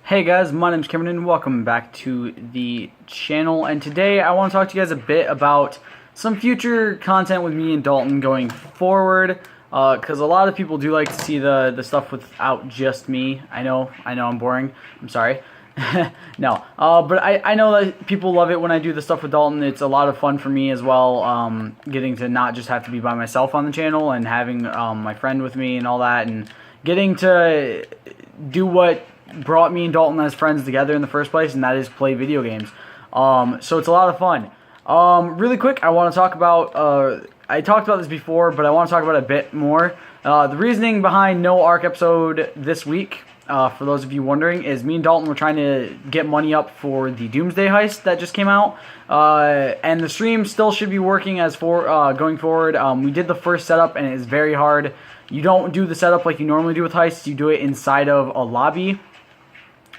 Hey guys, my name's Cameron and welcome back to the channel, and today I want to talk to you guys a bit about some future content with me and Dalton going forward, because a lot of people do like to see the stuff without just me. I know I'm boring, I'm sorry. No, but I know that people love it when I do the stuff with Dalton. It's a lot of fun for me as well, getting to not just have to be by myself on the channel and having my friend with me and all that, and getting to do what brought me and Dalton as friends together in the first place, and that is play video games. So it's a lot of fun. Really quick, I want to talk about, I talked about this before, but I want to talk about it a bit more. The reasoning behind no ARK episode this week, for those of you wondering, is me and Dalton were trying to get money up for the Doomsday Heist that just came out, and the stream still should be working as for going forward. We did the first setup, and it is very hard. You don't do the setup like you normally do with heists. You do it inside of a lobby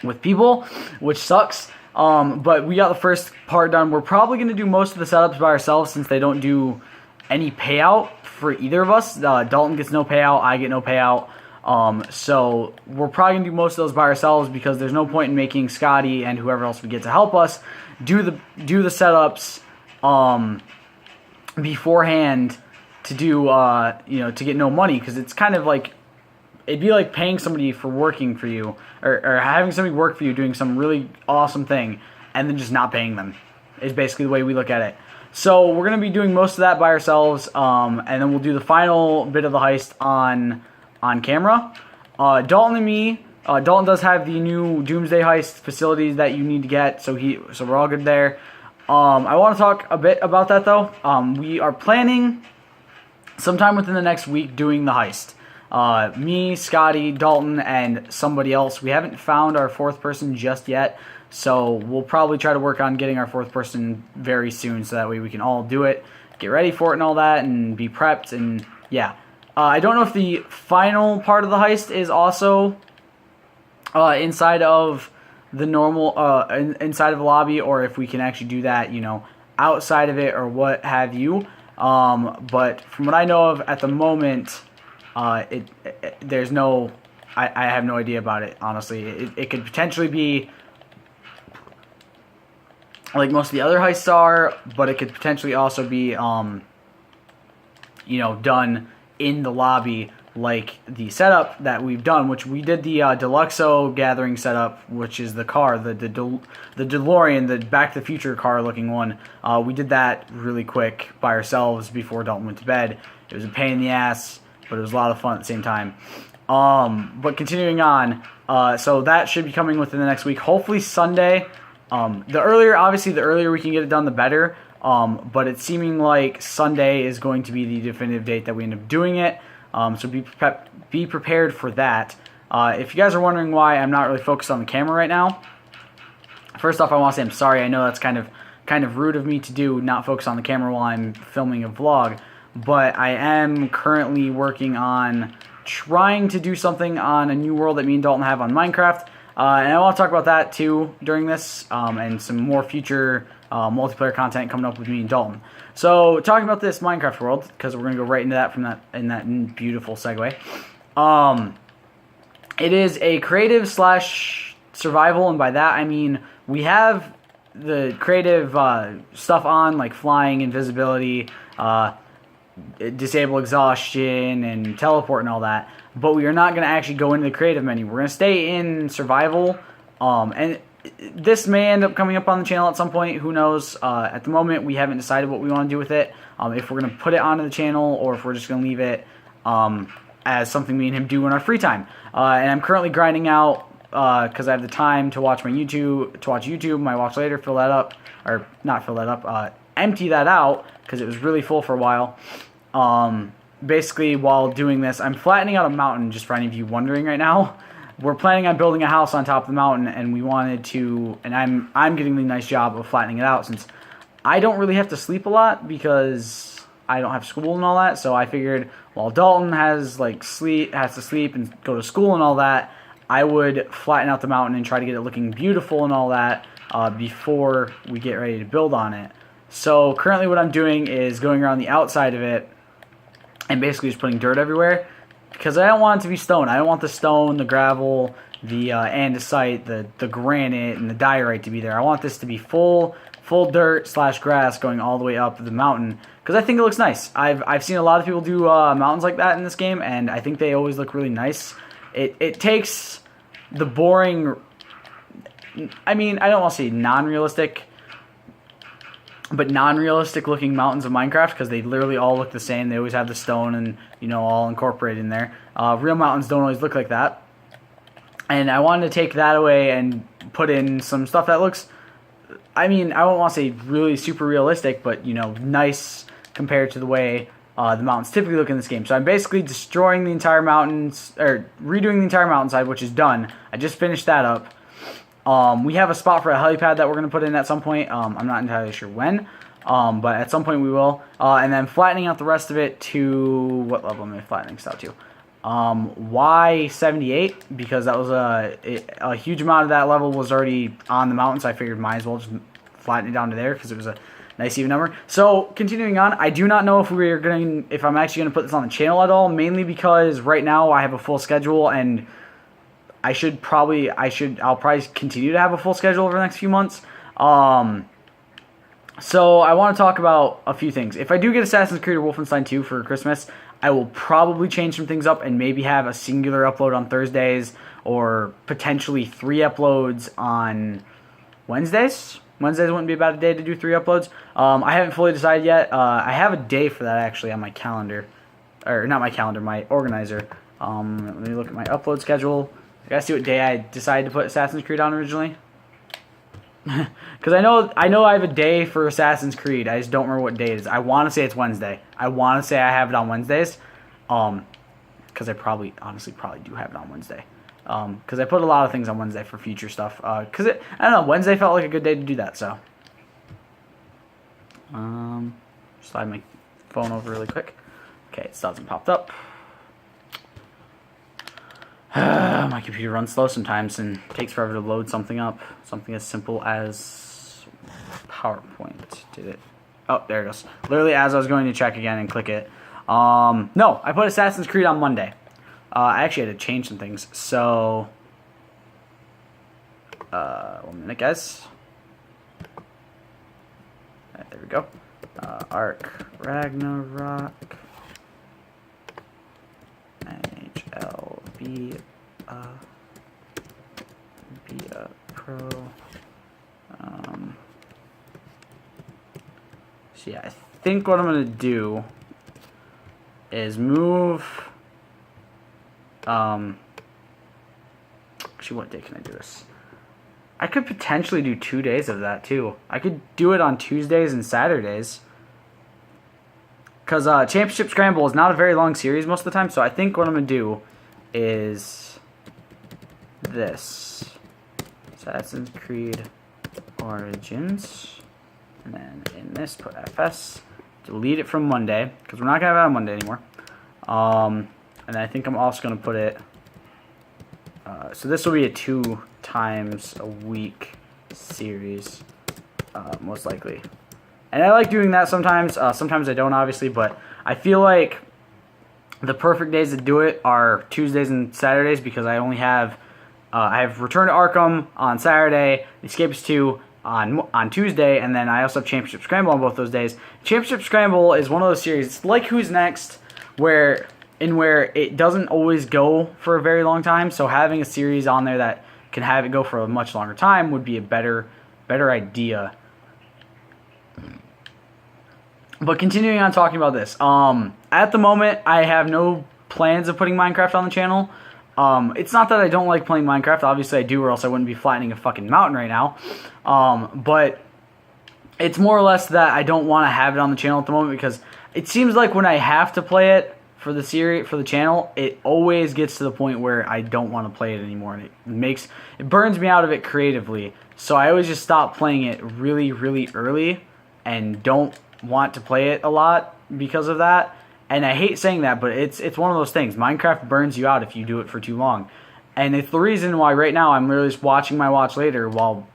with people, which sucks. But we got the first part done. We're probably going to do most of the setups by ourselves since they don't do any payout for either of us. Dalton gets no payout, I get no payout. So we're probably going to do most of those by ourselves because there's no point in making Scotty and whoever else we get to help us do the setups beforehand to do to get no money, because it's kind of like, it'd be like paying somebody for working for you, or having somebody work for you doing some really awesome thing and then just not paying them, is basically the way we look at it. So we're going to be doing most of that by ourselves, and then we'll do the final bit of the heist on camera. Dalton and me, Dalton does have the new Doomsday Heist facilities that you need to get, so we're all good there. I want to talk a bit about that though. We are planning sometime within the next week doing the heist. Me, Scotty, Dalton, and somebody else. We haven't found our fourth person just yet, so we'll probably try to work on getting our fourth person very soon, so that way we can all do it, get ready for it and all that, and be prepped, and yeah. I don't know if the final part of the heist is also inside of the normal, inside of the lobby, or if we can actually do that, outside of it, or what have you. But from what I know of at the moment, there's no, I have no idea about it, honestly. It could potentially be like most of the other heists are, but it could potentially also be, done in the lobby, like the setup that we've done, which we did the Deluxo Gathering setup, which is the car, the DeLorean, the Back to the Future car looking one. We did that really quick by ourselves before Dalton went to bed. It was a pain in the ass, but it was a lot of fun at the same time. But continuing on, so that should be coming within the next week, hopefully Sunday. The earlier we can get it done, the better. But it's seeming like Sunday is going to be the definitive date that we end up doing it. So be prepared for that. If you guys are wondering why I'm not really focused on the camera right now, first off, I want to say I'm sorry. I know that's kind of rude of me to do, not focus on the camera while I'm filming a vlog. But I am currently working on trying to do something on a new world that me and Dalton have on Minecraft. And I want to talk about that too during this, and some more future multiplayer content coming up with me and Dalton. So talking about this Minecraft world, because we're going to go right into that in that beautiful segue. It is a creative / survival, and by that I mean we have the creative stuff on, like flying, invisibility, disable exhaustion, and teleport and all that, but we are not going to actually go into the creative menu. We're going to stay in survival, and this may end up coming up on the channel at some point, who knows. At the moment we haven't decided what we want to do with it, if we're going to put it onto the channel or if we're just going to leave it as something me and him do in our free time. And I'm currently grinding out because I have the time to watch YouTube, my watch later, fill that up, or not fill that up, empty that out, because it was really full for a while. Basically, while doing this, I'm flattening out a mountain, just for any of you wondering right now. We're planning on building a house on top of the mountain, and we wanted to, and I'm getting the nice job of flattening it out, since I don't really have to sleep a lot because I don't have school and all that. So I figured while Dalton has to sleep and go to school and all that, I would flatten out the mountain and try to get it looking beautiful and all that before we get ready to build on it. So currently what I'm doing is going around the outside of it and basically just putting dirt everywhere, because I don't want it to be stone. I don't want the stone, the gravel, the andesite, the granite, and the diorite to be there. I want this to be full dirt / grass going all the way up the mountain because I think it looks nice. I've seen a lot of people do mountains like that in this game, and I think they always look really nice. It takes the boring, I mean, I don't want to say non-realistic, but non-realistic looking mountains of Minecraft because they literally all look the same. They always have the stone and, you know, all incorporated in there. Real mountains don't always look like that. And I wanted to take that away and put in some stuff that looks, I mean, I don't want to say really super realistic, but, you know, nice compared to the way the mountains typically look in this game. So I'm basically destroying the entire mountains, or redoing the entire mountainside, which is done. I just finished that up. We have a spot for a helipad that we're going to put in at some point. I'm not entirely sure when, but at some point we will. And then flattening out the rest of it to, what level am I flattening this out to? Y78, because that was a huge amount of that level was already on the mountain, so I figured might as well just flatten it down to there because it was a nice even number. So continuing on, I do not know if if I'm actually going to put this on the channel at all, mainly because right now I have a full schedule and I'll probably continue to have a full schedule over the next few months. So I want to talk about a few things. If I do get Assassin's Creed or Wolfenstein 2 for Christmas, I will probably change some things up and maybe have a singular upload on Thursdays or potentially 3 uploads on Wednesdays. Wednesdays wouldn't be a bad day to do 3 uploads. I haven't fully decided yet. I have a day for that actually on my calendar. Or not my calendar, my organizer. Let me look at my upload schedule. I gotta see what day I decided to put Assassin's Creed on originally. Because I know I have a day for Assassin's Creed. I just don't remember what day it is. I want to say it's Wednesday. I want to say I have it on Wednesdays. Because I honestly probably do have it on Wednesday. Because I put a lot of things on Wednesday for future stuff. Because I don't know, Wednesday felt like a good day to do that. So, slide my phone over really quick. Okay, it still hasn't popped up. My computer runs slow sometimes and takes forever to load something up. Something as simple as PowerPoint. Did it? Oh, there it goes. Literally as I was going to check again and click it. No, I put Assassin's Creed on Monday. I actually had to change some things. So, 1 minute, guys. Right, there we go. Ark Ragnarok. NHL be a pro. So yeah, I think what I'm gonna do is move. Actually, what day can I do this? I could potentially do 2 days of that too. I could do it on Tuesdays and Saturdays. Because Championship Scramble is not a very long series most of the time, so I think what I'm going to do is this. Assassin's Creed Origins. And then in this, put FS. Delete it from Monday, because we're not going to have it on Monday anymore. And I think I'm also going to put it... so this will be a 2 times a week series, most likely. And I like doing that sometimes. Sometimes I don't, obviously, but I feel like the perfect days to do it are Tuesdays and Saturdays because I only have I have Return to Arkham on Saturday, Escapist 2 on Tuesday, and then I also have Championship Scramble on both those days. Championship Scramble is one of those series. It's like Who's Next, where it doesn't always go for a very long time. So having a series on there that can have it go for a much longer time would be a better idea. But continuing on talking about this, at the moment I have no plans of putting Minecraft on the channel. It's not that I don't like playing Minecraft, obviously I do, or else I wouldn't be flattening a fucking mountain right now. But it's more or less that I don't want to have it on the channel at the moment because it seems like when I have to play it for the series, for the channel, it always gets to the point where I don't want to play it anymore, and it burns me out of it creatively. So I always just stop playing it really, really early and don't want to play it a lot because of that. And I hate saying that, but it's one of those things. Minecraft burns you out if you do it for too long. And it's the reason why right now I'm literally just watching my watch later while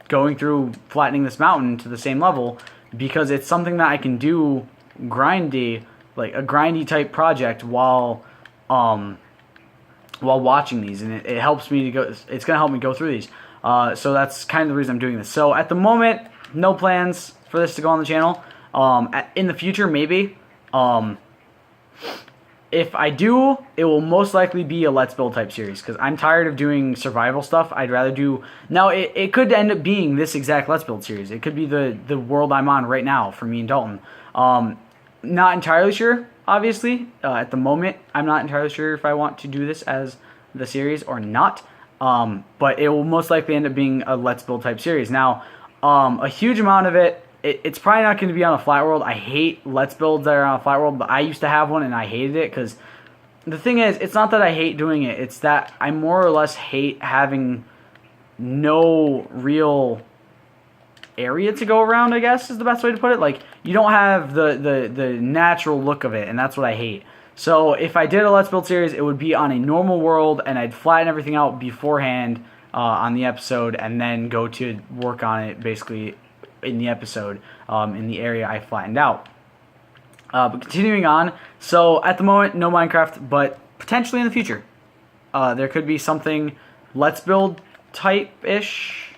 going through flattening this mountain to the same level, because it's something that I can do grindy, like a grindy type project while while watching these, and it helps me to go. It's gonna help me go through these. So that's kind of the reason I'm doing this. So at the moment, no plans for this to go on the channel. In the future, maybe. If I do, it will most likely be a Let's Build type series, because I'm tired of doing survival stuff. I'd rather do... Now, it could end up being this exact Let's Build series. It could be the world I'm on right now for me and Dalton. Not entirely sure, obviously. At the moment, I'm not entirely sure if I want to do this as the series or not. But it will most likely end up being a Let's Build type series. Now, a huge amount of it's probably not going to be on a flat world. I hate Let's Builds that are on a flat world, but I used to have one and I hated it, because the thing is, it's not that I hate doing it. It's that I more or less hate having no real area to go around, I guess is the best way to put it. Like, you don't have the natural look of it, and that's what I hate. So if I did a Let's Build series, it would be on a normal world, and I'd flatten everything out beforehand on the episode, and then go to work on it basically in the episode, in the area I flattened out. But continuing on, so at the moment, no Minecraft, but potentially in the future, there could be something Let's Build type-ish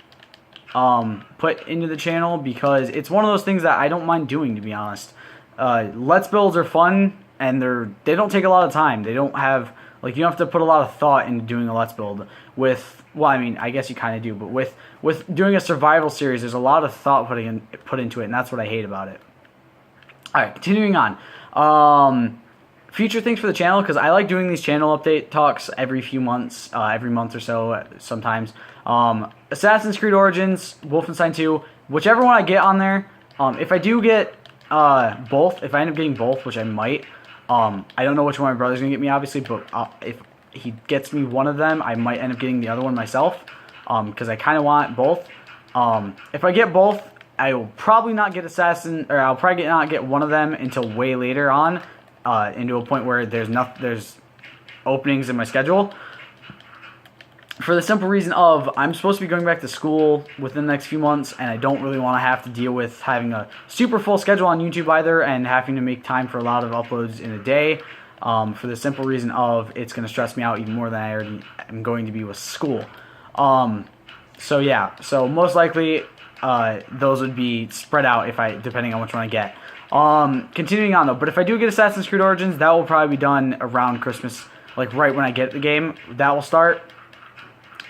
put into the channel, because it's one of those things that I don't mind doing, to be honest. Let's Builds are fun, and they don't take a lot of time. They don't have, like, you don't have to put a lot of thought into doing a Let's Build. Well, I mean, I guess you kind of do, but with doing a survival series, there's a lot of thought put into it, and that's what I hate about it. Alright, continuing on. Future things for the channel, because I like doing these channel update talks every few months, every month or so sometimes. Assassin's Creed Origins, Wolfenstein 2, whichever one I get on there. If I do get both, if I end up getting both, which I might, I don't know which one my brother's going to get me, obviously, but if he gets me one of them, I might end up getting the other one myself, because I kind of want both. If I get both, I will probably not get I'll probably not get one of them until way later on, into a point where there's openings in my schedule. For the simple reason of, I'm supposed to be going back to school within the next few months, and I don't really want to have to deal with having a super full schedule on YouTube either, and having to make time for a lot of uploads in a day, for the simple reason of, it's going to stress me out even more than I already am going to be with school. So yeah, so most likely, those would be spread out depending on which one I get. Continuing on though, but if I do get Assassin's Creed Origins, that will probably be done around Christmas, like right when I get the game, that will start.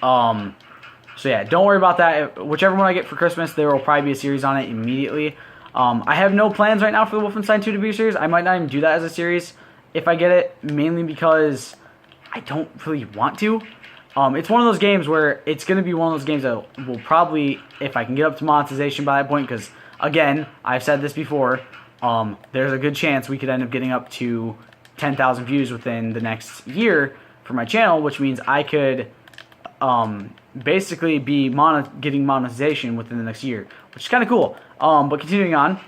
So yeah, don't worry about that. Whichever one I get for Christmas, there will probably be a series on it immediately. I have no plans right now for the Wolfenstein 2 to be a series. I might not even do that as a series if I get it, mainly because I don't really want to. It's one of those games where it's going to be one of those games that will probably, if I can get up to monetization by that point, because, again, I've said this before, there's a good chance we could end up getting up to 10,000 views within the next year for my channel, which means I could basically be getting monetization within the next year, which is kind of cool. But continuing on,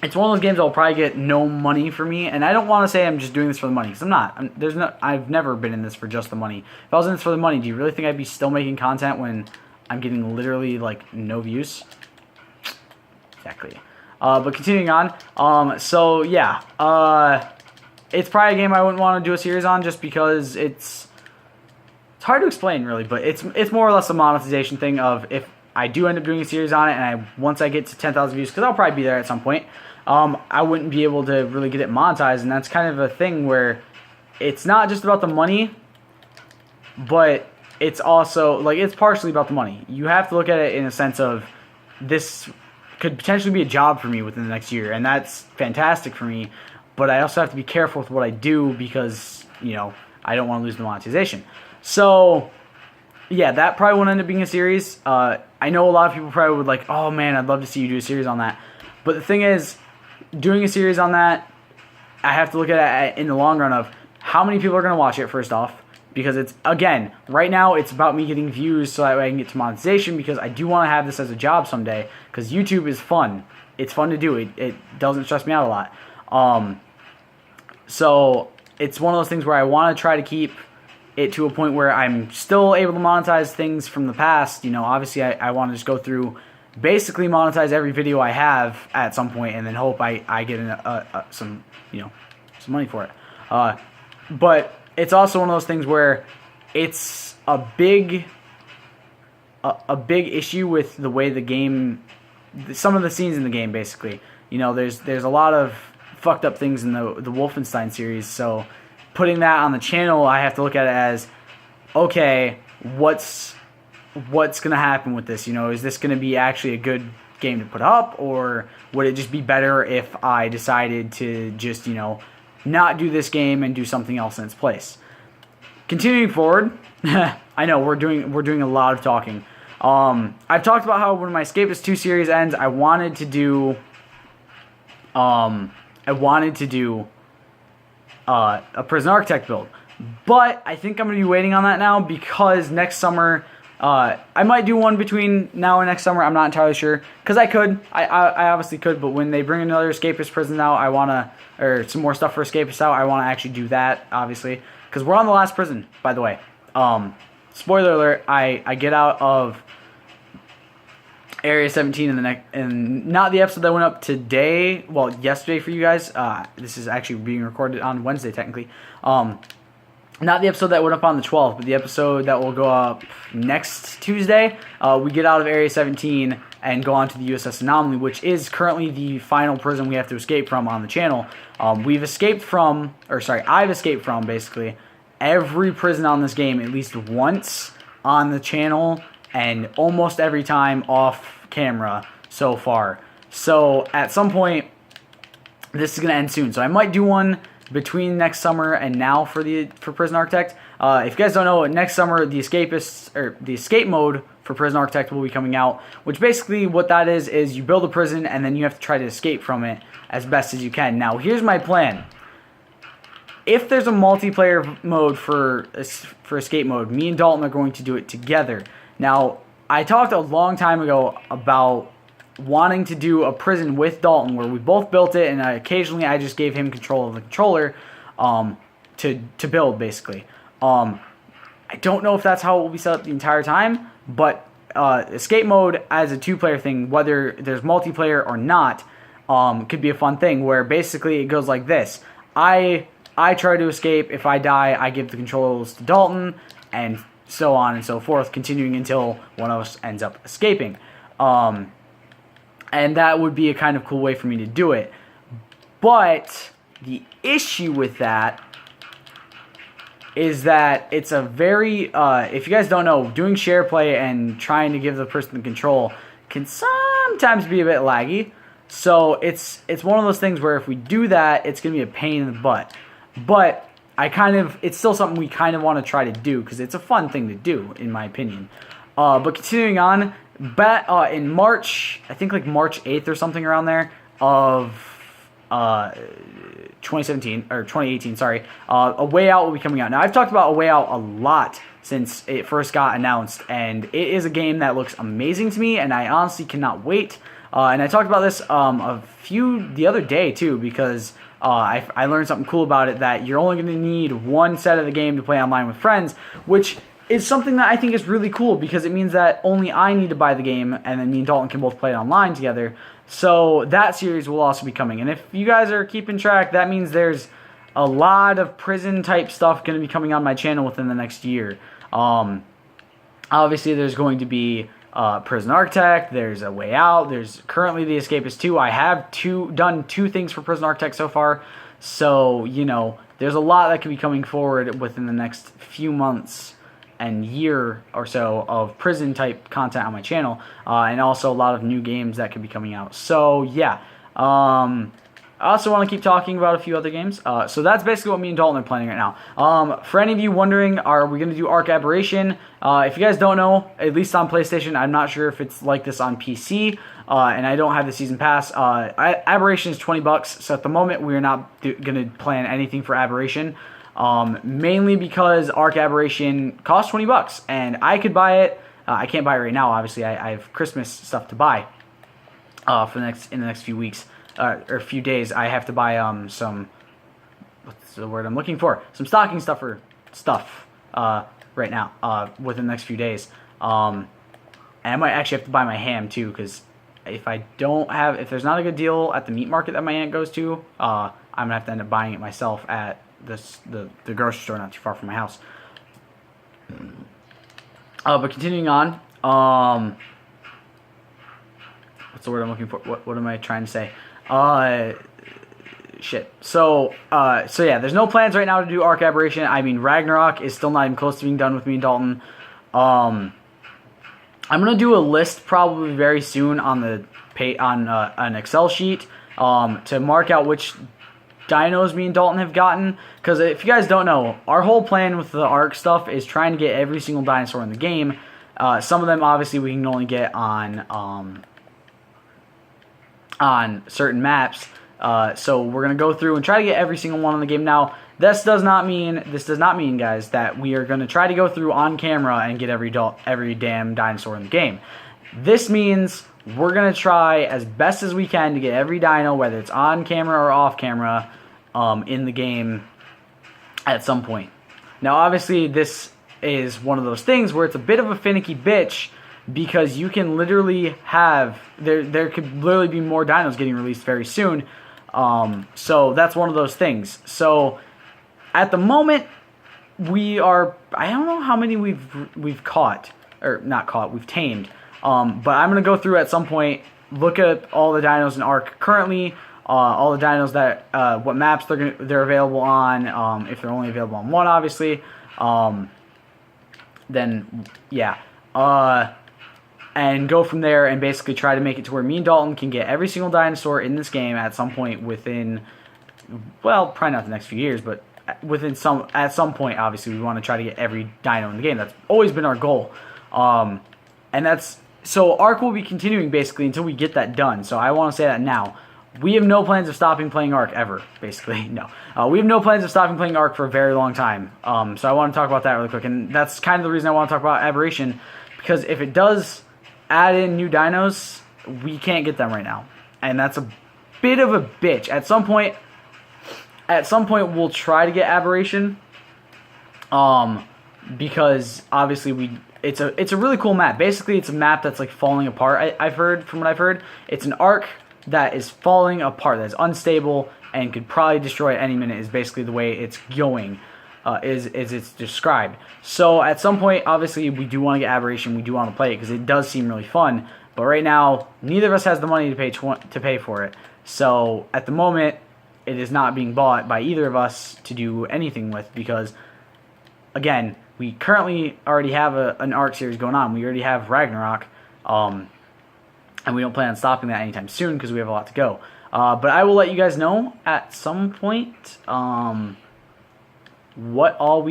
it's one of those games that will probably get no money for me, and I don't want to say I'm just doing this for the money, because I'm not. I've never been in this for just the money. If I was in this for the money, do you really think I'd be still making content when I'm getting literally, like, no views? Exactly. But continuing on, so yeah, it's probably a game I wouldn't want to do a series on, just because it's hard to explain, really, but it's more or less a monetization thing of, if I do end up doing a series on it, and once I get to 10,000 views, because I'll probably be there at some point, I wouldn't be able to really get it monetized, and that's kind of a thing where it's not just about the money, but it's also, like, it's partially about the money. You have to look at it in a sense of, this could potentially be a job for me within the next year, and that's fantastic for me, but I also have to be careful with what I do, because, you know, I don't want to lose the monetization. So yeah, that probably won't end up being a series. I know a lot of people probably would like, oh man, I'd love to see you do a series on that. But the thing is, doing a series on that, I have to look at it in the long run of how many people are going to watch it, first off. Because it's, again, right now it's about me getting views so that way I can get to monetization, because I do want to have this as a job someday. Because YouTube is fun. It's fun to do. It doesn't stress me out a lot. So it's one of those things where I want to try to keep it to a point where I'm still able to monetize things from the past. You know, obviously I want to just go through, basically monetize every video I have at some point, and then hope I get some, you know, some money for it. But it's also one of those things where it's a big issue with the way the game, some of the scenes in the game, basically. There's a lot of fucked up things in the Wolfenstein series, so putting that on the channel, I have to look at it as, okay, what's going to happen with this? Is this going to be actually a good game to put up, or would it just be better if I decided to just, not do this game and do something else in its place? Continuing forward, I know we're doing a lot of talking. I've talked about how when my Escapist 2 series ends, I wanted to do a Prison Architect build, but I think I'm going to be waiting on that now because next summer, I might do one between now and next summer. I'm not entirely sure because I obviously could, but when they bring another Escapist prison out, or some more stuff for Escapist out, I want to actually do that, obviously, because we're on the last prison, by the way. Spoiler alert, I get out of Area 17 in not the episode that went up today, well, yesterday for you guys. This is actually being recorded on Wednesday, technically. Not the episode that went up on the 12th, but the episode that will go up next Tuesday. We get out of Area 17 and go on to the USS Anomaly, which is currently the final prison we have to escape from on the channel. I've escaped from, basically, every prison on this game at least once on the channel, and almost every time off camera so far. So at some point, this is going to end soon. So I might do one between next summer and now for Prison Architect. If you guys don't know, next summer the escape mode for Prison Architect will be coming out, which basically what that is you build a prison and then you have to try to escape from it as best as you can. Now here's my plan. If there's a multiplayer mode for escape mode, me and Dalton are going to do it together. Now, I talked a long time ago about wanting to do a prison with Dalton where we both built it, and occasionally I just gave him control of the controller to build, basically. I don't know if that's how it will be set up the entire time, but escape mode as a two-player thing, whether there's multiplayer or not, could be a fun thing where basically it goes like this. I try to escape. If I die, I give the controls to Dalton, and so on and so forth, continuing until one of us ends up escaping. And that would be a kind of cool way for me to do it. But the issue with that is that it's a very, if you guys don't know, doing share play and trying to give the person the control can sometimes be a bit laggy. So it's one of those things where if we do that, it's going to be a pain in the butt. But it's still something we kind of want to try to do because it's a fun thing to do, in my opinion. But continuing on, in March, I think like March 8th or something around there of 2018, sorry, A Way Out will be coming out. Now, I've talked about A Way Out a lot since it first got announced, and it is a game that looks amazing to me, and I honestly cannot wait. And I talked about this the other day, too, because I learned something cool about it, that you're only going to need one set of the game to play online with friends, which is something that I think is really cool because it means that only I need to buy the game and then me and Dalton can both play it online together. So that series will also be coming. And if you guys are keeping track, that means there's a lot of prison type stuff going to be coming on my channel within the next year. Obviously there's going to be Prison Architect, there's A Way Out, there's currently The Escapist 2. I have done two things for Prison Architect so far. So, there's a lot that could be coming forward within the next few months and year or so of prison type content on my channel, and also a lot of new games that could be coming out. So yeah, I also want to keep talking about a few other games. So that's basically what me and Dalton are planning right now. For any of you wondering, are we going to do Ark Aberration? If you guys don't know, at least on PlayStation, I'm not sure if it's like this on PC, and I don't have the Season Pass. Aberration is $20, so at the moment we're not going to plan anything for Aberration. Mainly because Ark Aberration costs $20, and I could buy it. I can't buy it right now, obviously. I have Christmas stuff to buy in the next few weeks or few days. I have to buy some. What's the word I'm looking for? Some stocking stuffer stuff right now within the next few days. And I might actually have to buy my ham too, because if there's not a good deal at the meat market that my aunt goes to, I'm gonna have to end up buying it myself at the grocery store not too far from my house. But continuing on, what's the word I'm looking for? What am I trying to say? Shit. So yeah, there's no plans right now to do Arc Aberration. I mean, Ragnarok is still not even close to being done with me and Dalton. I'm gonna do a list probably very soon on the an Excel sheet to mark out which dinos me and Dalton have gotten. Because if you guys don't know, our whole plan with the Arc stuff is trying to get every single dinosaur in the game. Some of them obviously we can only get on certain maps. So we're gonna go through and try to get every single one in the game. Now, this does not mean, guys, that we are gonna try to go through on camera and get every damn dinosaur in the game. This means we're gonna try as best as we can to get every dino, whether it's on camera or off camera, in the game at some point. Now, obviously, this is one of those things where it's a bit of a finicky bitch, because you can literally have there could literally be more dinos getting released very soon. So that's one of those things. So at the moment, I don't know how many we've caught, or not caught, we've tamed. But I'm gonna go through at some point, look at all the dinos in Arc currently, all the dinos that what maps they're available on, if they're only available on one, obviously. Then yeah. And go from there and basically try to make it to where me and Dalton can get every single dinosaur in this game at some point within, well, probably not the next few years, but at some point, obviously, we want to try to get every dino in the game. That's always been our goal. So Arc will be continuing basically until we get that done. So I want to say that now. We have no plans of stopping playing Arc ever, basically. No. We have no plans of stopping playing Arc for a very long time. So I want to talk about that really quick. And that's kind of the reason I want to talk about Aberration, because if it does add in new dinos, we can't get them right now, and that's a bit of a bitch. At some point we'll try to get Aberration, because obviously it's a really cool map. Basically, it's a map that's like falling apart. From what I've heard, it's an Arc that is falling apart, that's unstable and could probably destroy at any minute. Is basically the way it's going. Is it's described. So at some point, obviously, we do want to get Aberration. We do want to play it because it does seem really fun. But right now, neither of us has the money to pay for it. So at the moment, it is not being bought by either of us to do anything with, because, again, we currently already have an Arc series going on. We already have Ragnarok, and we don't plan on stopping that anytime soon because we have a lot to go. But I will let you guys know at some point. What all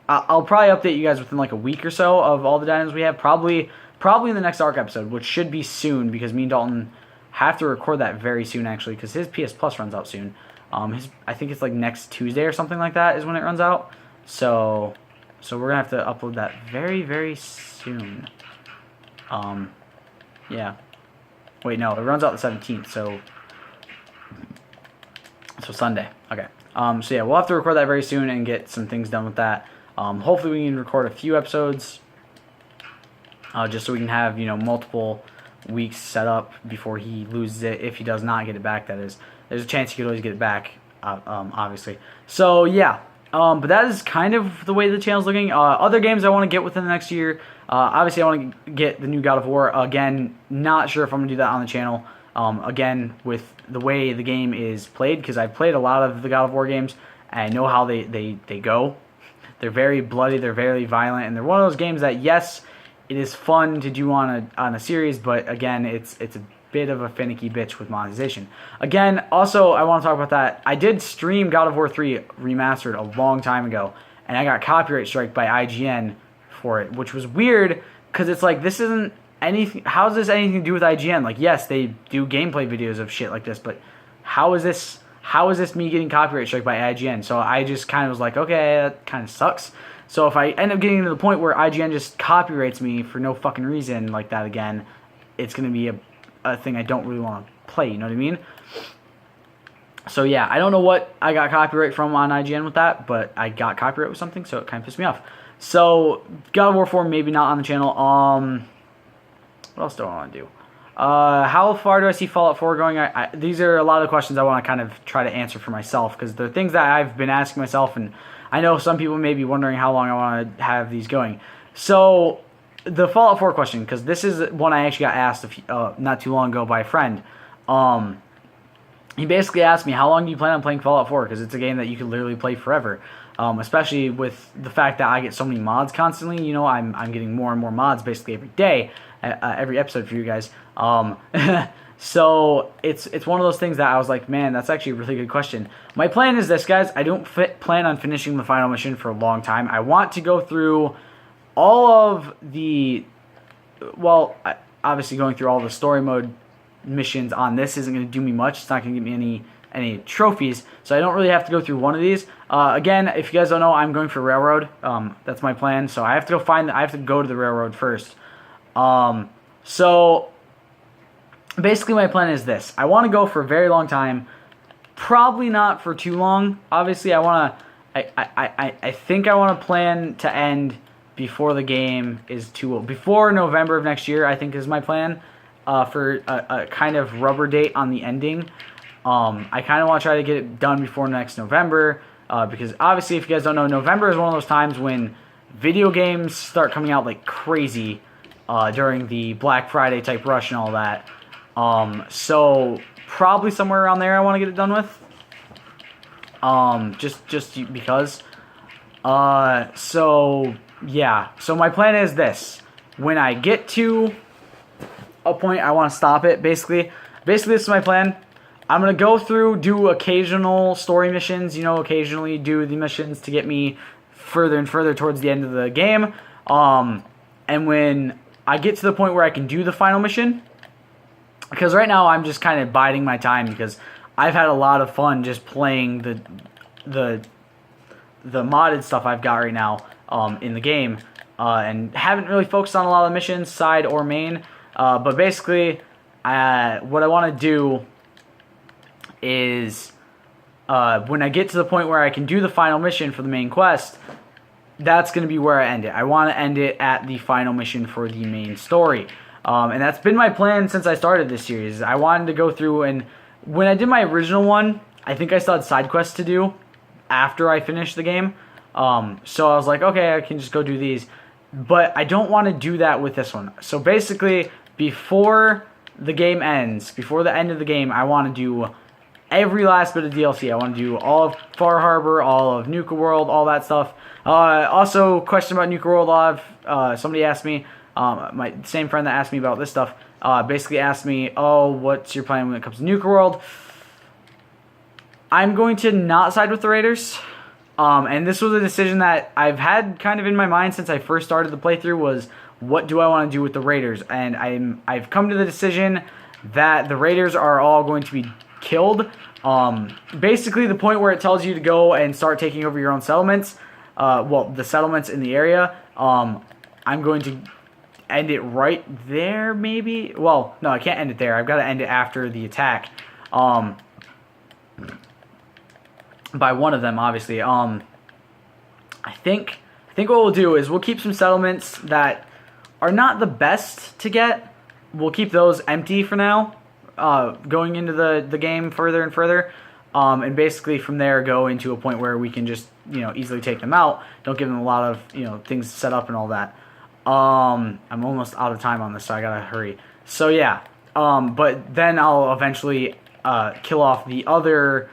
I'll probably update you guys within like a week or so of all the dinos we have. Probably in the next Arc episode, which should be soon, because me and Dalton have to record that very soon, actually, because his PS Plus runs out soon. I think it's like next Tuesday or something like that is when it runs out. So we're gonna have to upload that very, very soon. Yeah. Wait, no, it runs out the 17th, so Sunday. Okay. So yeah, we'll have to record that very soon and get some things done with that. Hopefully we can record a few episodes, just so we can have, multiple weeks set up before he loses it. If he does not get it back, that is. There's a chance he could always get it back, obviously. So yeah, but that is kind of the way the channel's looking. Other games I want to get within the next year. Obviously I want to get the new God of War. Again, not sure if I'm going to do that on the channel. Again, with the way the game is played, because I've played a lot of the God of War games, and I know how they go. They're very bloody, they're very violent, and they're one of those games that, yes, it is fun to do on a series, but again, it's a bit of a finicky bitch with monetization. Again, also, I want to talk about that. I did stream God of War 3 Remastered a long time ago, and I got copyright strike by IGN for it, which was weird, because it's like, this isn't anything. How does this anything to do with IGN? Like, yes, they do gameplay videos of shit like this, but how is this me getting copyright strike by IGN? So I just kind of was like, okay, that kind of sucks. So if I end up getting to the point where IGN just copyrights me for no fucking reason like that again, it's going to be a thing I don't really want to play, you know what I mean? So yeah, I don't know what I got copyright from on IGN with that, but I got copyright with something, so it kind of pissed me off. So God of War 4 maybe not on the channel. What else do I want to do? How far do I see Fallout 4 going? These are a lot of questions I want to kind of try to answer for myself, because they're things that I've been asking myself, and I know some people may be wondering how long I want to have these going. So, the Fallout 4 question, because this is one I actually got asked not too long ago by a friend. He basically asked me, how long do you plan on playing Fallout 4? Because it's a game that you can literally play forever. Especially with the fact that I get so many mods constantly. You know, I'm getting more and more mods basically every day, every episode for you guys. So it's one of those things that I was like, man, that's actually a really good question. My plan is this, guys. I don't plan on finishing the final mission for a long time. I want to go through all of the, well, obviously going through all the story mode missions on this isn't going to do me much. It's not going to give me any trophies, so I don't really have to go through one of these. Again, if you guys don't know, I'm going for Railroad. That's my plan, so I have to go to the Railroad first. So basically my plan is this. I want to go for a very long time, probably not for too long. Obviously, I think I want to plan to end before the game is too old. Before November of next year, I think is my plan, for a kind of rubber date on the ending. I kind of want to try to get it done before next November, because obviously, if you guys don't know, November is one of those times when video games start coming out like crazy during the Black Friday type rush and all that. So probably somewhere around there I want to get it done with. Just because. So yeah. So my plan is this: when I get to a point, I want to stop it. Basically, this is my plan. I'm going to go through, do occasional story missions, you know, occasionally do the missions to get me further and further towards the end of the game. And when I get to the point where I can do the final mission, because right now I'm just kind of biding my time, because I've had a lot of fun just playing the modded stuff I've got right now in the game, and haven't really focused on a lot of the missions, side or main. But basically, what I want to do is, when I get to the point where I can do the final mission for the main quest, that's going to be where I end it. I want to end it at the final mission for the main story. And that's been my plan since I started this series. I wanted to go through, and when I did my original one, I think I still had side quests to do after I finished the game. So I was like, okay, I can just go do these. But I don't want to do that with this one. So basically, before the game ends, before the end of the game, I want to do every last bit of DLC. I want to do all of Far Harbor, all of Nuka World, all that stuff. Also, question about Nuka World. Somebody asked me, my same friend that asked me about this stuff, basically asked me, oh, what's your plan when it comes to Nuka World? I'm going to not side with the Raiders. And this was a decision that I've had kind of in my mind since I first started the playthrough, was what do I want to do with the Raiders? And I've come to the decision that the Raiders are all going to be killed. Basically the point where it tells you to go and start taking over your own settlements, well, the settlements in the area, I'm going to end it right there, maybe? Well, no, I can't end it there. I've got to end it after the attack. By one of them, obviously. I think what we'll do is we'll keep some settlements that are not the best to get. We'll keep those empty for now, going into the game further and further, and basically from there go into a point where we can just, you know, easily take them out. Don't give them a lot of, you know, things set up and all that. I'm almost out of time on this, so I gotta hurry. So yeah, but then I'll eventually kill off the other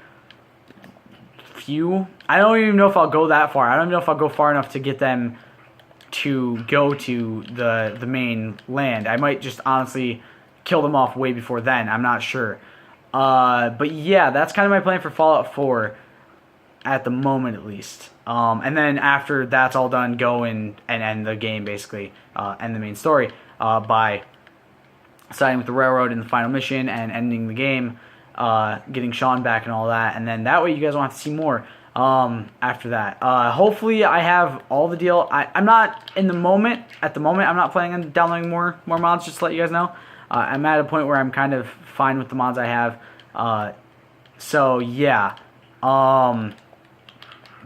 few. I don't even know if I'll go that far. I don't even know if I'll go far enough to get them to go to the main land. I might just honestly kill them off way before then. I'm not sure. But yeah, that's kind of my plan for Fallout 4 at the moment, at least. And then after that's all done, go and end the game, basically, end the main story by siding with the Railroad in the final mission and ending the game, getting Sean back and all that, and then that way you guys won't have to see more after that. Hopefully I have all the deal. I'm not at the moment I'm not planning on downloading more mods, just to let you guys know. I'm at a point where I'm kind of fine with the mods I have. So yeah.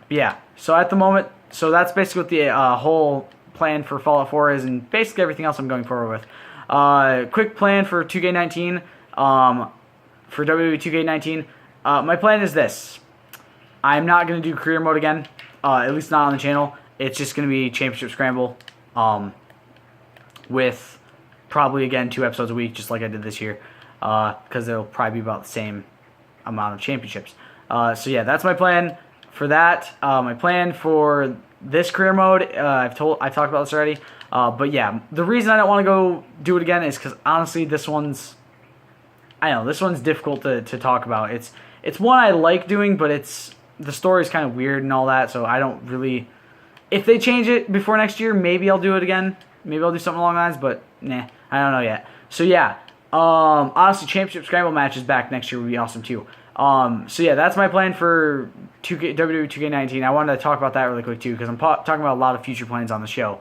Yeah. So at the moment, so that's basically what the whole plan for Fallout 4 is, and basically everything else I'm going forward with. Quick plan for 2K19, for WWE 2K19. My plan is this. I'm not going to do career mode again, at least not on the channel. It's just going to be Championship Scramble, with probably, again, 2 episodes a week, just like I did this year, because it'll probably be about the same amount of championships. So yeah, that's my plan for that. My plan for this career mode, I've talked about this already. But yeah, the reason I don't want to go do it again is because honestly, this one's difficult to talk about. It's one I like doing, but the story's kind of weird and all that, so I don't really. If they change it before next year, maybe I'll do it again. Maybe I'll do something along those lines, but nah, I don't know yet. So yeah, honestly, Championship Scramble matches back next year would be awesome too. So yeah, that's my plan for WWE 2K19. I wanted to talk about that really quick too, because I'm talking about a lot of future plans on the show,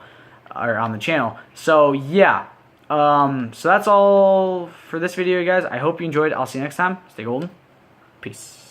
or on the channel. So yeah, so that's all for this video, guys. I hope you enjoyed. I'll see you next time. Stay golden. Peace.